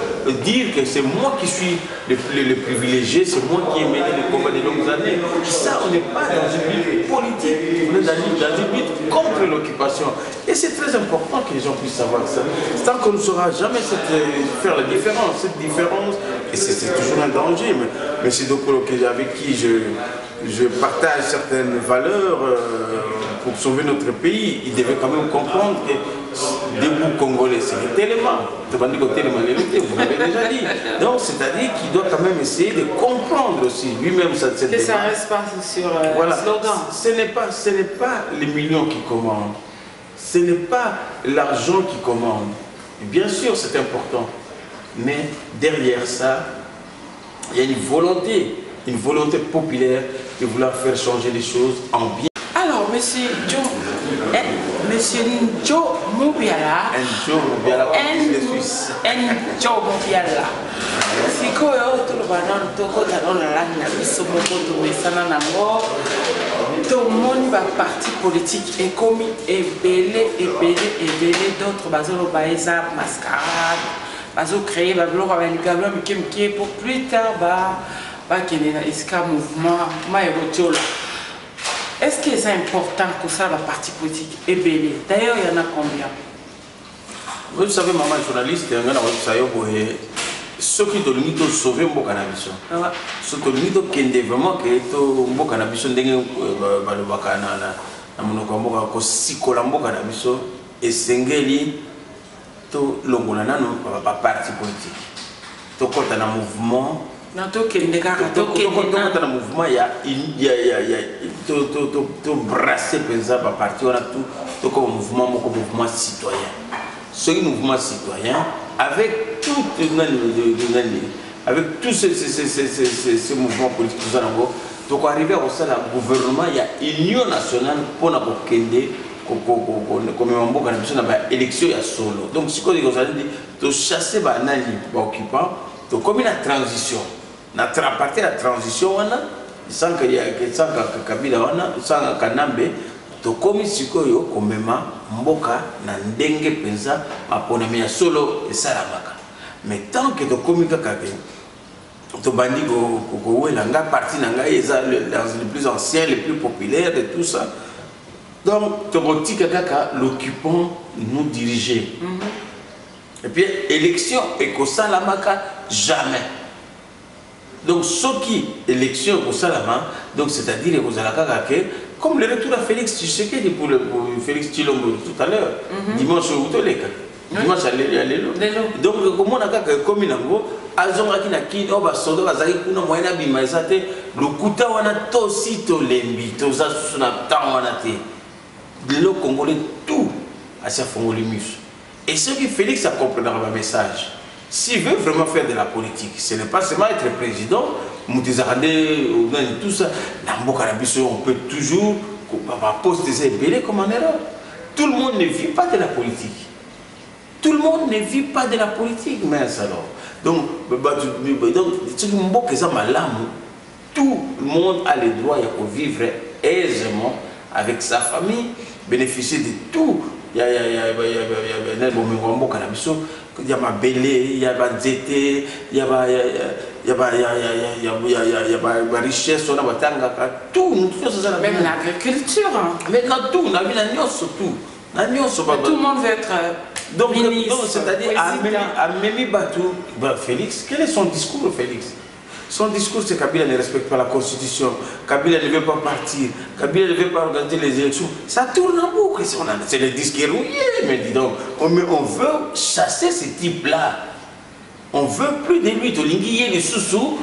dire que c'est moi qui suis le privilégié, c'est moi qui ai mené le combat de longues années. Ça, on n'est pas dans une lutte politique, on est dans une lutte contre l'occupation. Et c'est très important que les gens puissent savoir ça. Tant qu'on ne saura jamais faire la différence, cette différence, et c'est toujours un danger, mais c'est donc avec qui je partage certaines valeurs pour sauver notre pays. Il devait quand même comprendre que debout Congolais, c'est le téléma. Vous l'avez déjà dit. Donc, c'est-à-dire qu'il doit quand même essayer de comprendre aussi lui-même cette que ça reste pas sur voilà. le slogan. Ce n'est pas les millions qui commandent. Ce n'est pas l'argent qui commande. Bien sûr, c'est important. Mais derrière ça, il y a une volonté populaire de vouloir faire changer les choses en bien. Alors, monsieur John, Monsieur Njo Mubiala. Njo Mubiala, Njo Mubiala. Sikoyo tolobana tokota na biso moko tomesana nango tomoni ba parti politique et comme ebele d'autres bazolo baeza mascarade bazo créer ba bloko ba ligalo mike pour plus tard ba kene na iska mouvement maebotola. Est-ce que c'est important que ça la parti politique ebele? D'ailleurs il y en a combien? Vous savez maman journaliste ngana wa sayo boye ce qui doit nous sauver mboka na biso. Ce que nous kende vraiment que to mboka na biso ndenge balobaka na monoko mboka ko sikola mboka na biso esengeli to longola nano ba parti politique. To kota na mouvement na to kende kaka to kende na mouvement ya to brasser penza ba parti wana to comme mouvement citoyen. Ce mouvement citoyen avec tous ces mouvements politiques, donc arriver à ça, le gouvernement, il y a union nationale pour la comme élection solo. Donc ce qu'on dit, de chasser les occupants, donc comme une transition, à partir de la transition, sans que Kabila, sans Kanambe, to komi sikoyo komema mboka na ndenge penza maponami ya solo esalamaka. Mais tant que to komi kaka to bandi ko wela nga parti na nga eza les plus anciens, les plus populaires et tout ça. Donc to botika kaka l'occupant nous diriger. Et puis élection et ko salamaka jamais. Donc ce qui élection ko salama, donc c'est-à-dire que zalaka que comme le retour à Félix Tshisekedi pour Félix Tshilombo tout à l'heure, dimanche au Toleka, dimanche à l'élo. Donc, comme on a comme il a dit, on va sortir, on va aller pour nous moyen d'abimazate, le couteau on a tosi tolembi, tosa sous la temps on a été, le Congolais tout à sa fongolimus. Et ce qui Félix a compris dans le message, s'il veut vraiment faire de la politique, ce n'est pas seulement être président. Tout ça, on peut toujours poster des ébélés comme en erreur. Tout le monde ne vit pas de la politique. Tout le monde ne vit pas de la politique, mais alors. Donc, tout le monde a le droit de vivre aisément avec sa famille, bénéficier de tout. Il y a ma belé, il y a ma zété, il y a ma richesse, on a tout. Même l'agriculture. Mais quand tout, on a vu la surtout. Tout le monde veut être donc, ministre. C'est-à-dire, à Memi Batou, Félix, quel est son discours, Félix? Son discours, c'est que Kabila ne respecte pas la Constitution, Kabila ne veut pas partir, Kabila ne veut pas organiser les élections. Ça tourne en boucle. C'est le disque rouillé, mais dis donc. On veut chasser ce type-là. On veut plus de lui. Les sous-sous,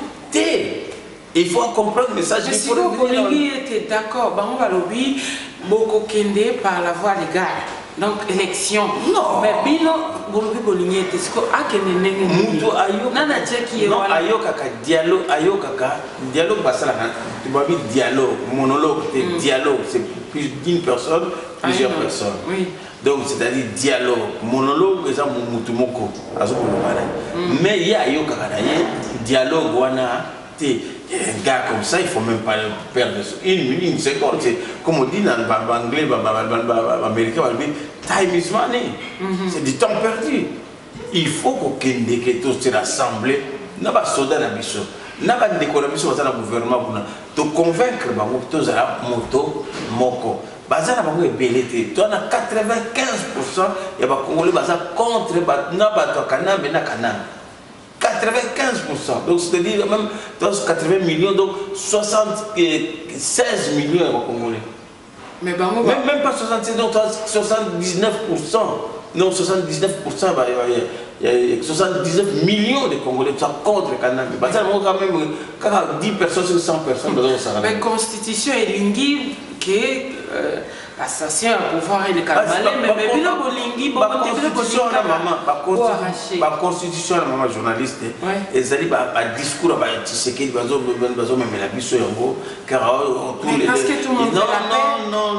il faut comprendre le message. Mais si vous était d'accord, on va lobby beaucoup kende par la voie légale. Donc élection. Non. Mais bino bolobi bolingi te siko akene nenge muto ayo nana cheki non ayo kaka dialogue basala tu vas dire dialogue monologue dialogue c'est plus d'une personne plusieurs personnes. Oui. Donc c'est-à-dire dialogue monologue eza mutu moko azoko lobana. Mais ya ayo kaka dialogue wana un gars comme ça, il ne faut même pas perdre une seconde. Comme on dit dans l'anglais, l'américain, time is money. C'est du temps perdu. Il faut que tous se rassemblent. Il n'y a pas de soldats dans le biseau. Il n'y a pas de décoration dans le gouvernement pour convaincre que tous la moto, moko. Bazana bango ebelete. Tu as 95%, il y a des Congolais contre Kanambe na Kanambe. 95%, donc c'est-à-dire même dans 80 millions, donc 76 millions de Congolais. Mais même pas 76, donc 79%. Non, 79%, il y a 79 millions de Congolais qui sont contre Kanambe. Quand même, quand 10 personnes sur 100 personnes, la Constitution est lingue que assassin à pouvoir et le calmaler, mais bien bolingi, bon, la constitution de maman journaliste, et ça dit un discours à Tshisekedi, car tous les. Parce que tout le monde veut la paix.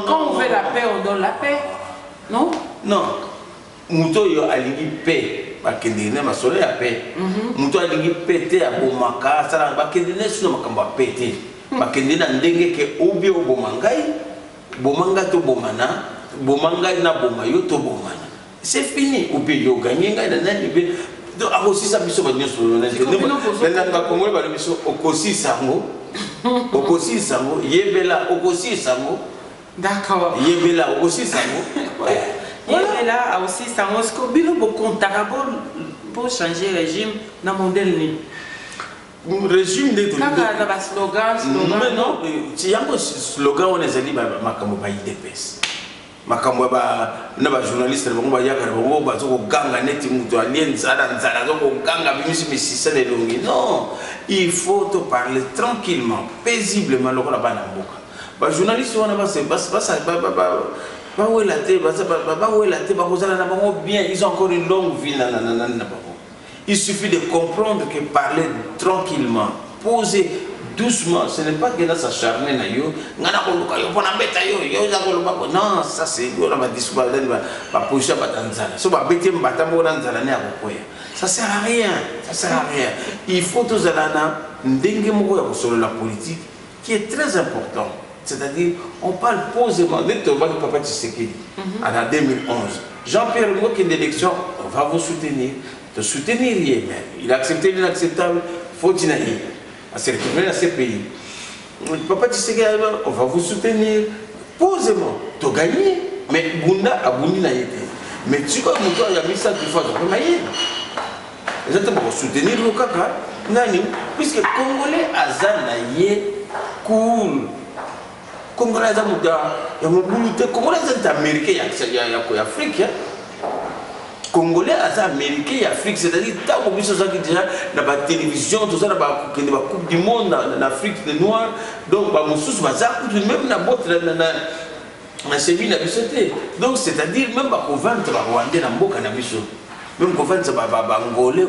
Quand on veut la paix, on donne la paix, non? Non. Muto yo alingi paix, bakende ne masolo ya paix. Muto alingi pété à bomaka, ça bakende ne sino makamba pété. Bakende na ndenge ke obi obomangai. Bomanga to bomana, bomanga na boma yo to bomana. C'est fini. Ou bien yo gagné ngai na nani. Donc aussi ça biso ba nyoso na nanga Congolais ba biso okosi sango. Okosi sango yebela okosi sango. D'accord. Yebela okosi sango. Yebela aussi sango ce que bilo beaucoup pour changer régime dans modèle ni. Régime de slogan, non, si un slogan on est allé makambo ba IDPS. Makambo ba na ba journaliste ba ngwa yaka ba ba zo ganga neti muto alien zala nzala zo ganga bimisi misisa de longi. Non, il faut te parler tranquillement, paisiblement lokola ba na mboka. Ba journaliste on va se ba wela te ba kozala na bango bien, ils ont encore une longue vie na ba. Il suffit de comprendre que parler tranquillement, poser doucement, ce n'est pas que là s'acharner na yo, non, ça c'est on va discuter va poser ba tanzana. So ba beti mbata mo tanzana ne akokoya. Ça sert à rien, ça sert à rien. Il faut tous alana ndenge moko ya kosolo la politique qui est très important. C'est-à-dire on parle posément de Papa Tshisekedi en 2011. Jean-Pierre Ngo qui est l'élection, on va vous soutenir. De soutenir il a accepté l'inacceptable, faut dire à se retrouver dans ces pays. Papa Tshisekedi, on va vous soutenir posément, tu as gagné, mais Bunda a Bundi n'a été. Mais tu vois, il y a mis ça qu'il faut exactement soutenir le caca, puisque les Congolais azanaye cool. Congolais azamuda, il y a mon boulot, Congolais américain, il y a Afrique. Congolais américain et Afrique, c'est-à-dire tant qu'on déjà dans la télévision, tout ça, dans la Coupe du Monde, en Afrique des Noirs, donc même dans la donc c'est-à-dire même qu'on vend les Rwandais dans Mboka na biso, même qu'on vend les Angolais,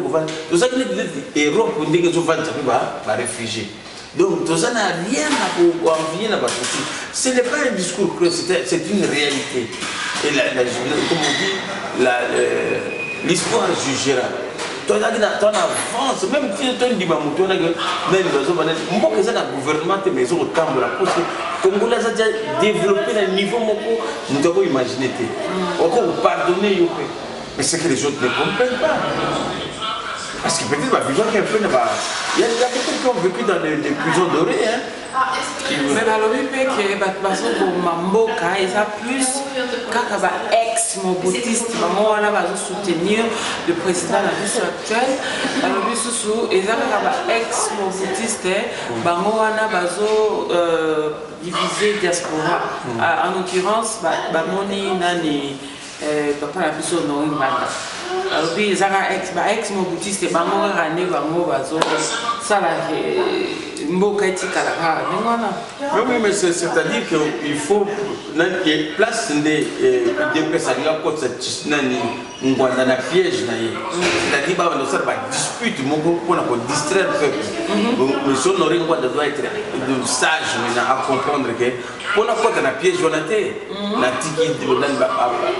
tout ça qui est Europe pour dire que vend les réfugiés. Donc tout ça n'a rien à envier là-bas. Ce n'est pas un discours creux, c'est une réalité. Et comme on dit, l'histoire jugera. Tu avances, même si tu dis que tu as un gouvernement, mais tu as Congolais a déjà développé un niveau que nous avons imaginé. Encore pardonner, mais c'est que les autres ne comprennent pas. Parce que peut-être ma vision qu'un peu il y a quelqu'un qui ont vécu dans des prisons dorées. Mais dans le pays que Mamboka, ils ont plus ex-mobotiste, maman on a soutenir le président de la vie actuelle. Dans le but sous ils ont ex-mobotiste, maman on a divisé diaspora. En l'occurrence, Bamoni nani papa la biso no imbanda. Alors puis ils ont ex-mobotiste, maman on a né maman bazo ça là. Oui, mais c'est-à-dire qu'il faut qu'il place des personnes qui ont un piège. C'est-à-dire qu'il y a une dispute pour distraire le peuple. Mais si on doit être sage à comprendre que pour un piège, on a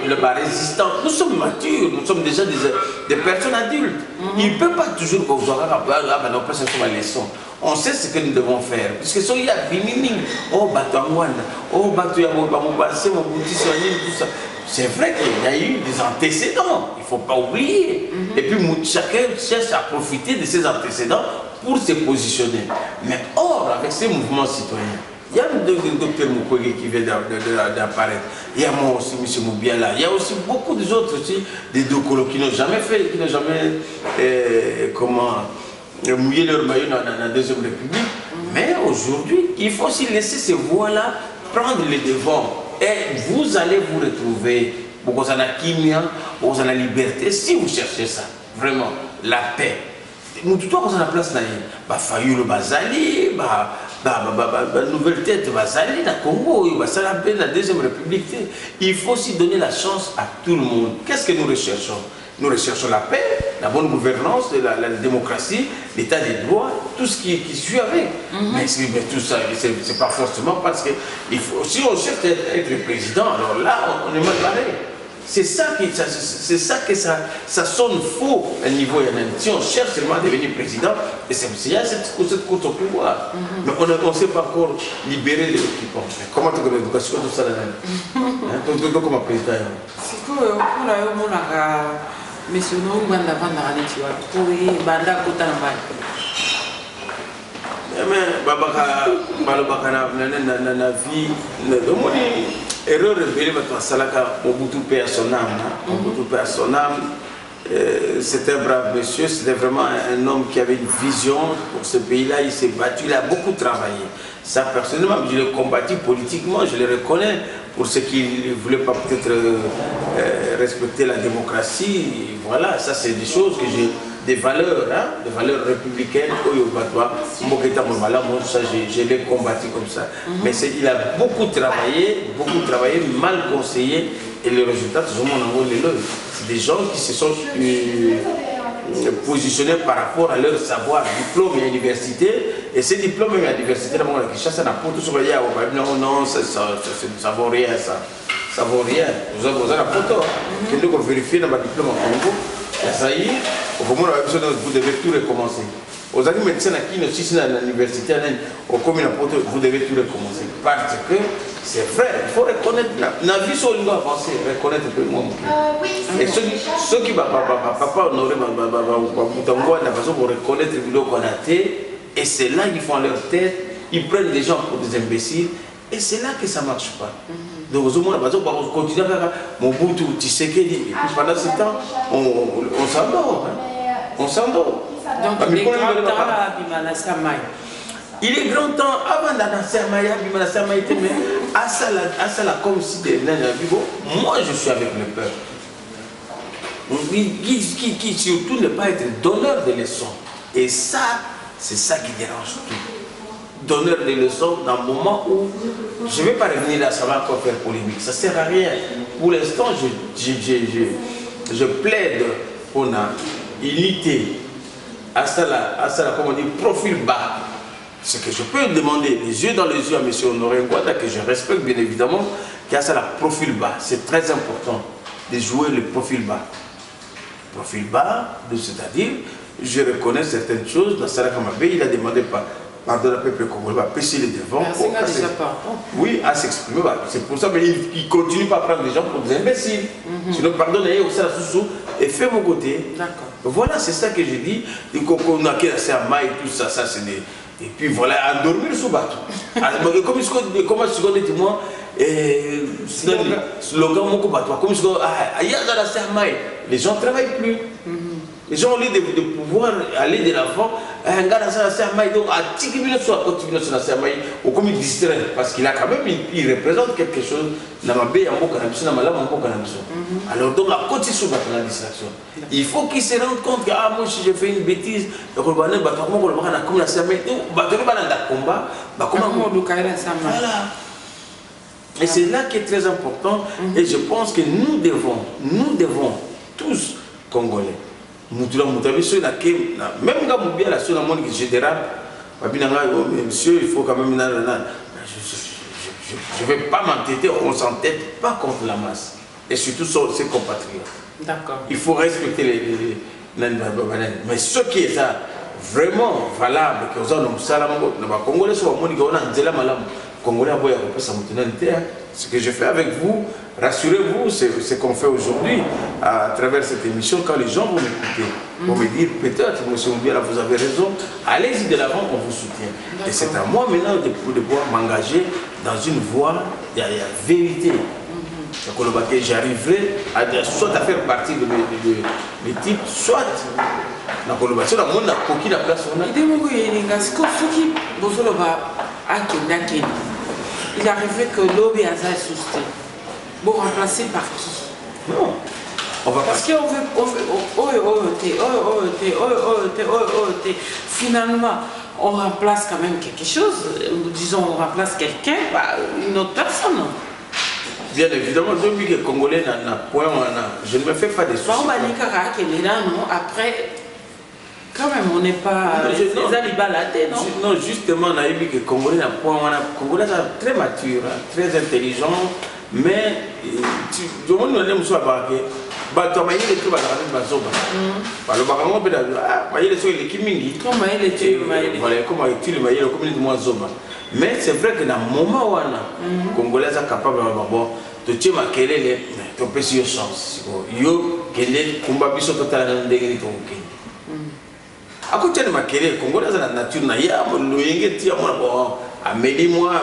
la résistance. Nous sommes matures, nous sommes déjà des personnes adultes. Il ne peut pas toujours qu'on soit la leçon. On sait ce que nous devons faire. Parce que si il y a c'est vrai qu'il y a eu des antécédents. Il ne faut pas oublier. Et puis chacun cherche à profiter de ces antécédents pour se positionner. Mais or, avec ces mouvements citoyens, il y a le docteur Mukwege qui vient d'apparaître. Il y a moi aussi, M. Moubiala. Il y a aussi beaucoup d'autres aussi, des Dokolo qui n'ont jamais fait, qui n'ont jamais mouillé leur maillot dans la Deuxième République. Mais aujourd'hui, il faut aussi laisser ces voix-là prendre les devants. Et vous allez vous retrouver. Vous avez la kimia, vous avez la liberté. Si vous cherchez ça, vraiment, la paix. Nous, tout le monde a la place. Fayou le Bazali, nouvelle tête va salir dans Congo, il va salir la deuxième république. Il faut aussi donner la chance à tout le monde. Qu'est-ce que nous recherchons? Nous recherchons la paix, la bonne gouvernance, la démocratie, l'état des droits, tout ce qui suit avec. Mais tout ça, c'est pas forcément parce que si on cherche à être le président, alors là, on est mal barré. C'est ça que ça sonne faux à niveau yannani. Si on cherche seulement à devenir président, et il y a cette course au pouvoir. Mais on ne sait pas encore libérer les équipes. Comment tu connais l'éducation de ça? Comment président? C'est que on a monsieur no banda banda alitiwa pour banda kotana mais babaka na vie erreur rebelle parce que salaka Mobutu paix à son âme. Mobutu paix à son âme. C'était un brave monsieur, c'était vraiment un homme qui avait une vision pour ce pays-là. Il s'est battu, il a beaucoup travaillé. Ça, personnellement, je l'ai combattu politiquement, je le reconnais pour ce qu'il ne voulait pas peut-être respecter la démocratie. Voilà, ça, c'est des choses que j'ai. Des valeurs républicaines, ça je l'ai combattu comme ça. Mais il a beaucoup travaillé, mal conseillé, et le résultat, c'est des gens qui se sont positionnés par rapport à leur savoir, diplôme et université, et ces diplômes et université, non, ça vaut rien, ça vaut rien. Vous avez la photo, vous vérifiez dans ma diplôme en Congo. Ça y est, vous devez tout recommencer. Aux amis médecins qui ne sont pas à l'université, vous devez tout recommencer. Parce que c'est vrai, il faut reconnaître. La vie sur une avancer, reconnaître que moi. Et ceux qui papa honoré pour reconnaître le qu'on a été, et c'est là qu'ils font leur tête, ils prennent des gens pour des imbéciles, et c'est là que ça ne marche pas. Donc, on continue à faire Mobutu, Tshisekedi, et puis pendant ce temps, on s'endort. On s'endort. Donc, il est grand temps à Bimala Samaï. Il est grand temps, avant d'annoncer Samaï, Bimala Samaï, mais à ça, comme si moi je suis avec le peuple. Qui surtout ne pas être donneur de leçons. Et ça, c'est ça qui dérange tout. Donneur de leçons dans le moment où je ne vais pas revenir là, ça va encore faire polémique. Ça ne sert à rien. Pour l'instant, je plaide pour une unité à ça, comme on dit, profil bas. Ce que je peux demander, les yeux dans les yeux à M. Honoré Ngouata, que je respecte bien évidemment, qui a ça, la profil bas. C'est très important de jouer le profil bas. Profil bas, c'est-à-dire, je reconnais certaines choses. Dans Sarah Kamabé, il a demandé pardon, le peuple congolais va pêcher les devants. Oui, à s'exprimer. C'est pour ça qu'il ne continue pas à prendre les gens pour des imbéciles. Sinon, pardonnez aussi à Soussou et fais mon côté. D'accord. Voilà, c'est ça que j'ai dit. On a qu'à faire maille et tout ça, c'est des. Et puis voilà, à dormir sous bateau. Comment je suis témoin slogan mon bateau. Comme je suis les gens ne travaillent plus. Les gens, au lieu de pouvoir aller de l'avant, un gars dans la Sermaï, donc à 10 minutes soit continué sur la Sermaï, ou comme il distrait, parce qu'il a quand même, il représente quelque chose dans ma baie, en cannabis, dans ma lame, en cannabis. Alors, donc, à côté sur la distraction, il faut qu'il se rende compte que, moi, si je fais une bêtise, donc, on va dire, comment on va comme la Sermaï, on va dans le combat, comment on va voilà. Et c'est là qui est très important, et je pense que nous devons, tous, Congolais, même quand la sur la monde général, monsieur, il faut quand même. Je ne vais pas m'entêter, on ne s'entête pas contre la masse. Et surtout ses compatriotes. D'accord. Il faut respecter les. Mais ce qui est ça, vraiment valable, que nous avons Congolais sont Congolais, ce que je fais avec vous, rassurez-vous, c'est ce qu'on fait aujourd'hui à travers cette émission. Quand les gens vont m'écouter, vont me dire peut-être, monsieur Moubiala, vous avez raison, allez-y de l'avant, on vous soutient. Et c'est à moi maintenant de pouvoir m'engager dans une voie, il y a vérité. J'arriverai soit à faire partie de mes types, soit dans le monde, dans la place. Il arrivait que l'Obé Aza est sousté. Bon, remplacé par qui? Non. Parce qu'on veut finalement, on remplace quand même quelque chose. Disons, on remplace quelqu'un par une autre personne. Bien évidemment, depuis que les Congolais n'ont point, je ne me fais pas de soucis. Après, quand même, on n'est pas non, justement, on a vu que les Congolais n'ont point, les Congolais sont très matures, très intelligents, mais tout le monde nous dit que bato mayele tu bazala bazoba balobaka ngo peda mayele so ile kimingi comme mayele tu mayele voilà comment utile mayele comme ni moi zoba mais c'est vrai que dans moment wana congolais est capable de bon to tima kelele to pesi yo chance yo kele kumba biso totala na ndenge ni to okende akotene makelele congolais na nature na ya loyenge tia mona bon ameli moi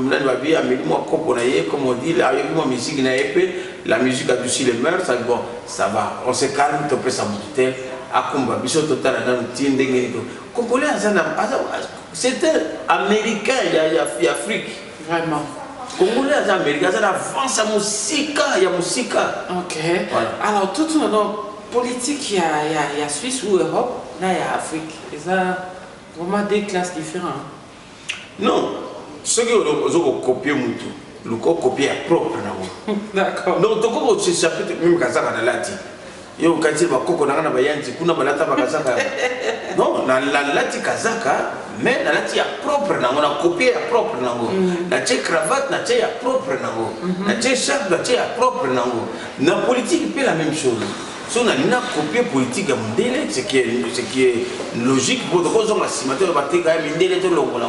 nani babi ameli moi kopo na ye comme on dit avec moi musique na épée. La musique a douci les mœurs, ça bon, ça va, on se calme, tu peux s'aboutir, à combat, biso total, à n'importe quel Congolais, c'était américain, il y a Afrique. Vraiment. Congolais, américain, ça avance à musique, il y a musique. Ok. Voilà. Alors, tout notre politique, il y a Suisse ou Europe, là, il y a Afrique. Et ça, vraiment des classes différentes. Non, ceux qui ont copié Moutou. Le copier propre. D'accord. Donc, tu sais, chapitre même Kazaka na lati. Yo kati ba koko na bayanzi kuna balata ba Kazaka. Non, na lati Kazaka, mais na lati ya propre nango na copier ya propre nango. Na che cravate na che ya propre nango. Na che chape na che ya propre nango. Na politique c'est la même chose. Si on a une copie politique à Mondele, ce qui est logique pour cause on a cimenté le bâti quand même Mondele tout le monde,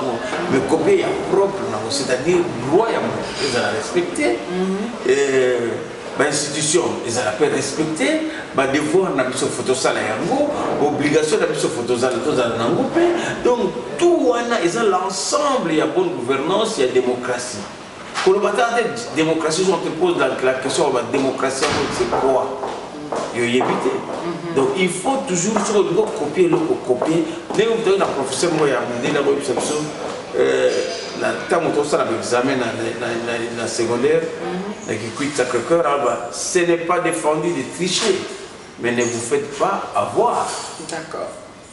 mais copier est propre, c'est-à-dire loi ils ont respecté, l'institution ils ont respecté, devoir n'a pas photo ça obligation n'a pas photo ça donc tout ils ont l'ensemble, il y a bonne gouvernance, il y a démocratie. Pour le bâtard de démocratie, on te pose la question de la démocratie, c'est quoi? Donc il faut toujours copier le copier. Dès que vous avez un professeur, moi, il y a un examen dans la secondaire, ce n'est pas défendu de tricher, mais ne vous faites pas avoir. D'accord.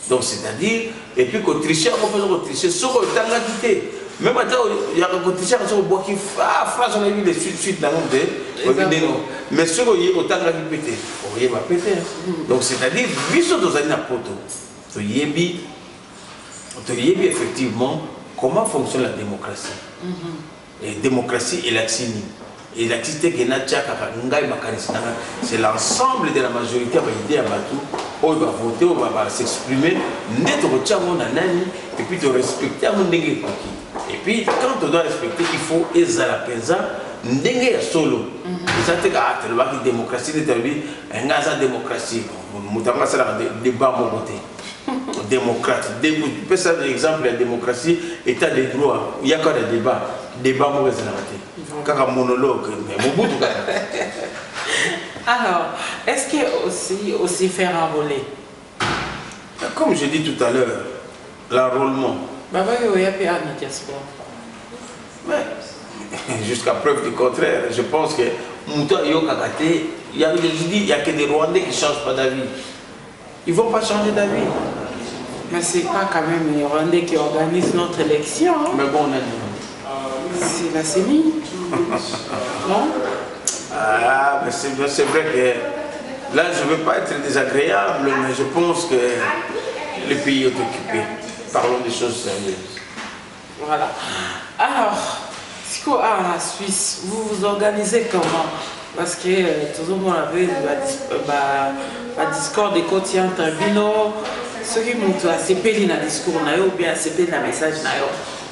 Donc c'est-à-dire, et puis qu'on triche, on peut tricher, ce qu'on a quitté. Même maintenant, il y a un tricheur qui a phrase, on a vu de suite dans le monde. Mais ce qu'on y a autant de péter, on y va péter. Donc c'est-à-dire, vu ce que nous avons poto, tu y es effectivement comment fonctionne la démocratie. Et la démocratie est l'axini. Et l'activité qui c'est l'ensemble de la majorité qui va aider à Batou, on va voter, on va s'exprimer, et puis de respecter à mon dégué. Et puis quand on doit respecter, il faut ezalapenza ndenge ya solo. Ça te gâte la démocratie de terbi, ngaza démocratie. Mutanga sala débat mon côté. Démocrate. Peut ça exemple la démocratie état de droit, il y a quoi de débat mon ezalate. Kaka monologue mais Mobutu. Alors, est-ce que aussi faire enrôler? Comme je dis tout à l'heure, l'enrôlement. Jusqu'à preuve du contraire, je pense que il y a que des Rwandais qui ne changent pas d'avis. Ils ne vont pas changer d'avis. Mais ce n'est pas quand même les Rwandais qui organisent notre élection. Hein? Mais bon, on a dit. C'est la CENI. Non? Ah, mais c'est vrai que là, je ne veux pas être désagréable, mais je pense que le pays est occupé. Parlons des choses sérieuses. Voilà. Alors, si vous êtes en Suisse, vous vous organisez comment? Parce que tout le monde avait un discours de côté entre Bino, ceux qui montent à CPD dans le discours, ou bien à CPD dans le message.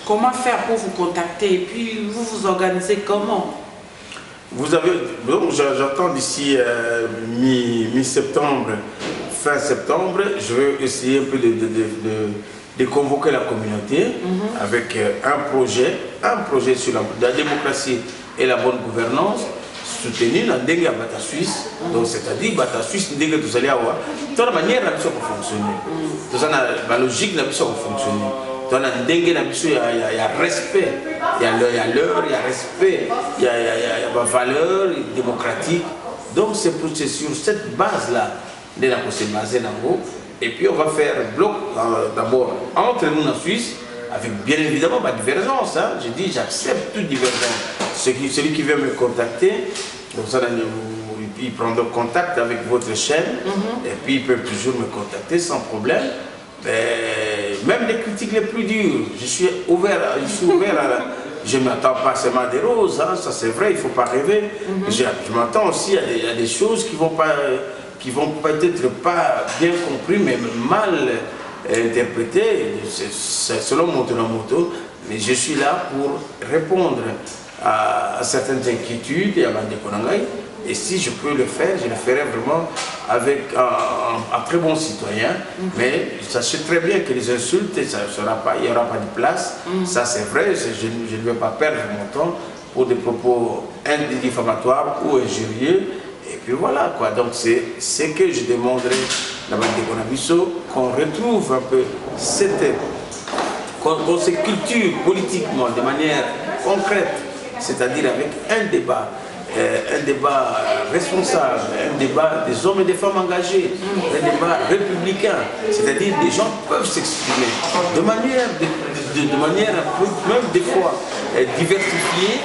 Comment faire pour vous contacter? Et puis, vous vous organisez comment? Vous avez, donc j'attends d'ici mi-septembre, fin septembre, je vais essayer un peu de convoquer la communauté avec un projet sur la démocratie et la bonne gouvernance, soutenu dans Dengue à Bata Suisse. Donc c'est-à-dire Bata Suisse, Dengue tout allez avoir. De la manière la mission va fonctionner. Tout ça la logique la mission va fonctionner. Dans la Dengue la mission il y a respect, il y a l'heure, il y a respect, il y a valeur démocratique. Donc c'est sur cette base là de la possibilité basée dans Et puis on va faire bloc d'abord entre nous en Suisse, avec bien évidemment ma divergence. Hein. Je dis j'accepte toute divergence. Celui qui veut me contacter, donc ça, il prendra contact avec votre chaîne, et puis il peut toujours me contacter sans problème. Même les critiques les plus dures, je suis ouvert je ne m'attends pas seulement à des roses, hein, ça c'est vrai, il ne faut pas rêver. Je m'attends aussi à des choses qui vont peut-être pas bien compris, mais mal interprétées, selon mon moto. Mais je suis là pour répondre à certaines inquiétudes et à ma déconangaï. Et si je peux le faire, je le ferai vraiment avec un très bon citoyen. Mais sachez très bien que les insultes, il n'y aura pas de place. Ça c'est vrai, je ne vais pas perdre mon temps pour des propos diffamatoires ou injurieux. Et puis voilà quoi, donc c'est ce que je demanderai dans ma Konabiso, qu'on retrouve un peu qu'on se culture politiquement de manière concrète, c'est-à-dire avec un débat responsable, un débat des hommes et des femmes engagés, un débat républicain, c'est-à-dire des gens peuvent s'exprimer de manière même des fois diversifiée,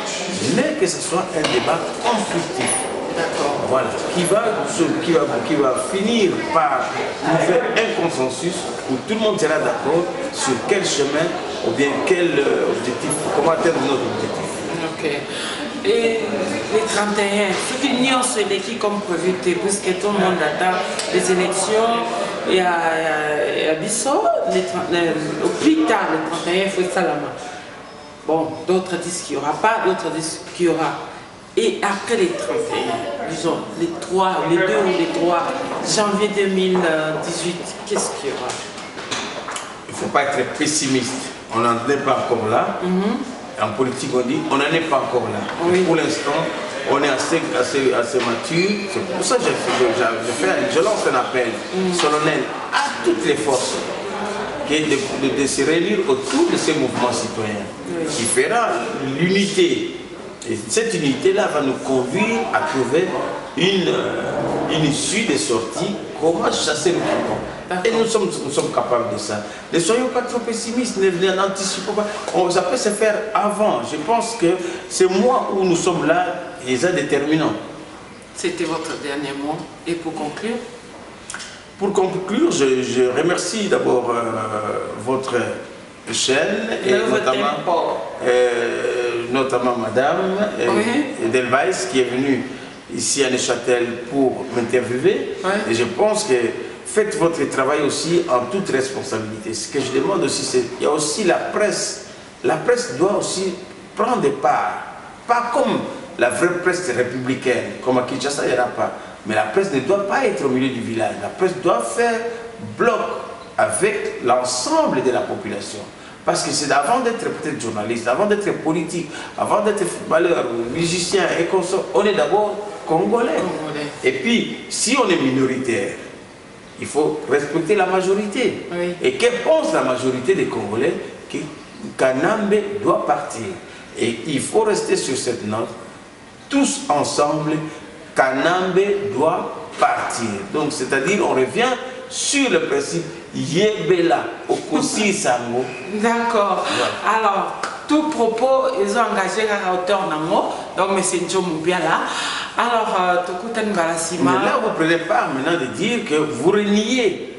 mais que ce soit un débat constructif. Voilà, qui va finir par nous faire un consensus où tout le monde sera d'accord sur quel chemin ou bien quel objectif, comment atteindre notre objectif. Ok. Et les 31, ce qui n'y a qui comme prévu, puisque tout le monde attend les élections, et à Bissau, au plus tard, le 31, il faut Salama. Bon, d'autres disent qu'il n'y aura pas, d'autres disent qu'il y aura. Et après les 31, disons, les 2 ou les 3 janvier 2018, qu'est-ce qu'il y aura? Il ne faut pas être pessimiste. On n'en est pas encore là. En politique, on dit, on n'en est pas encore là. Oui. Pour l'instant, on est assez mature. C'est pour ça que je lance un appel solennel à toutes les forces de se réunir autour de ces mouvements citoyens qui fera l'unité. Et cette unité-là va nous conduire à trouver une issue de sortie, comment chasser le carbone. Et nous sommes capables de ça. Ne soyons pas trop pessimistes, n'anticipons pas. Ça peut se faire avant. Je pense que c'est moi où nous sommes là, les déterminants. C'était votre dernier mot. Et pour conclure? Pour conclure, je remercie d'abord votre chaîne et notamment Madame Edelweiss qui est venue ici à Neuchâtel pour m'interviewer. Et je pense que faites votre travail aussi en toute responsabilité. Ce que je demande aussi, c'est qu'il y a aussi la presse. La presse doit aussi prendre des parts. Pas comme la vraie presse républicaine, comme à Kinshasa, il n'y en a pas. Mais la presse ne doit pas être au milieu du village. La presse doit faire bloc avec l'ensemble de la population. Parce que c'est avant d'être peut-être journaliste, avant d'être politique, avant d'être footballeur, musicien et consort, on est d'abord congolais. Et puis, si on est minoritaire, il faut respecter la majorité. Et que pense la majorité des Congolais? Que Kanambe doit partir. Et il faut rester sur cette note, tous ensemble, Kanambe doit partir. Donc, c'est-à-dire, on revient sur le principe Yebela Okosi Sango. D'accord. Voilà. Alors, tout propos, ils ont engagé à hauteur Nango, donc M. Ndjom bien là. Alors, Tokutan Balasima. Mais là, vous prenez part maintenant de dire que vous reniez.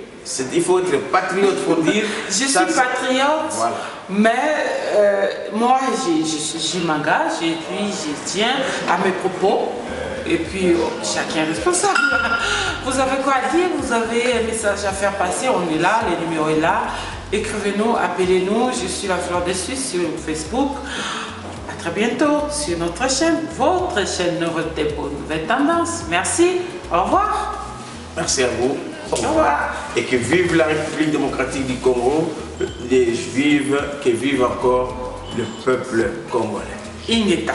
Il faut être patriote pour dire. Je suis patriote, voilà. Mais moi, je m'engage et puis je tiens à mes propos. Et puis, chacun est responsable. Vous avez quoi à dire? Vous avez un message à faire passer? On est là, le numéro est là. Écrivez-nous, appelez-nous. Je suis la Fleur de Suisse sur Facebook. À très bientôt sur notre chaîne, votre chaîne Nouveauté pour Nouvelles Tendances. Merci. Au revoir. Merci à vous. Au revoir. Et que vive la République démocratique du Congo. Que vive encore le peuple congolais. Ingeta.